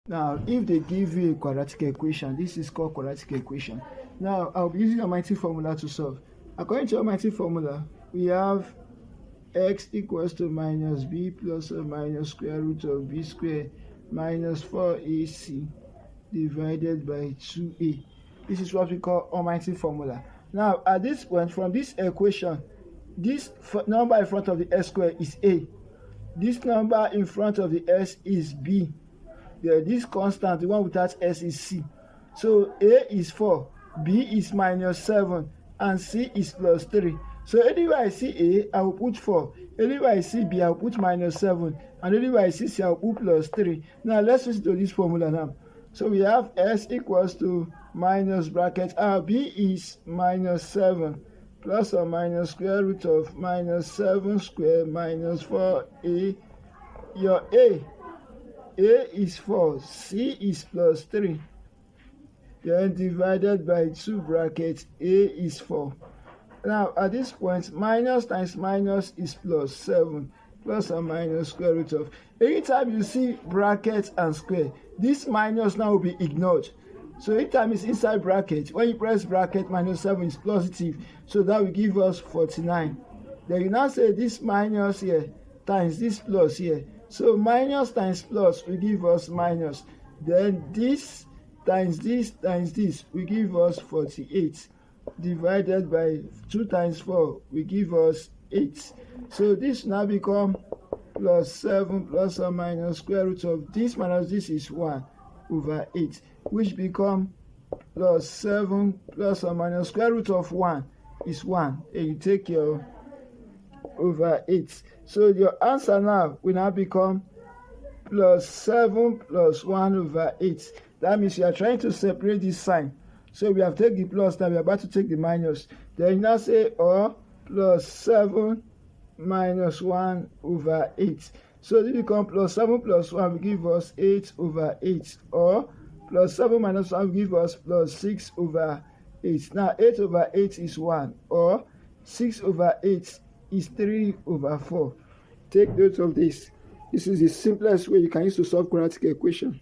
Now, if they give you a quadratic equation, this is called quadratic equation. Now, I'll be using Almighty formula to solve. According to Almighty formula, we have x equals to minus b plus or minus square root of b squared minus 4ac divided by 2a. This is what we call Almighty formula. Now, at this point, from this equation, this number in front of the s squared is a. This number in front of the s is b. This constant, the one without s, is c. So a is 4, b is minus 7, and c is plus 3. So anywhere I see a, I will put 4. Anywhere I see b, I will put minus 7. And anywhere I see c, I will put plus 3. Now let's switch to this formula now. So we have s equals to minus bracket b is minus 7 plus or minus square root of minus 7 squared minus 4a. Your a is 4, c is plus 3, then divided by 2 brackets, a is 4. Now at this point, minus times minus is plus 7, plus or minus square root of. Anytime you see bracket and square, this minus now will be ignored. So anytime it's inside bracket, when you press bracket, minus 7 is positive, so that will give us 49. Then you now say this minus here times this plus here. So minus times plus will give us minus. Then this times this times this will give us 48. Divided by 2 times 4 will give us 8. So this now become plus 7 plus or minus square root of this minus this is 1 over 8. Which become plus 7 plus or minus square root of 1 is 1. And you take your over 8. So your answer now will now become plus 7 plus 1 over 8. That means you are trying to separate this sign. So we have taken the plus, now we are about to take the minus. Then you now say or plus 7 minus 1 over 8. So this becomes plus 7 plus 1 will give us 8 over 8. Or plus 7 minus 1 will give us plus 6 over 8. Now 8 over 8 is 1. Or 6 over 8 is 3 over 4. Take note of this. This is the simplest way you can use to solve quadratic equation.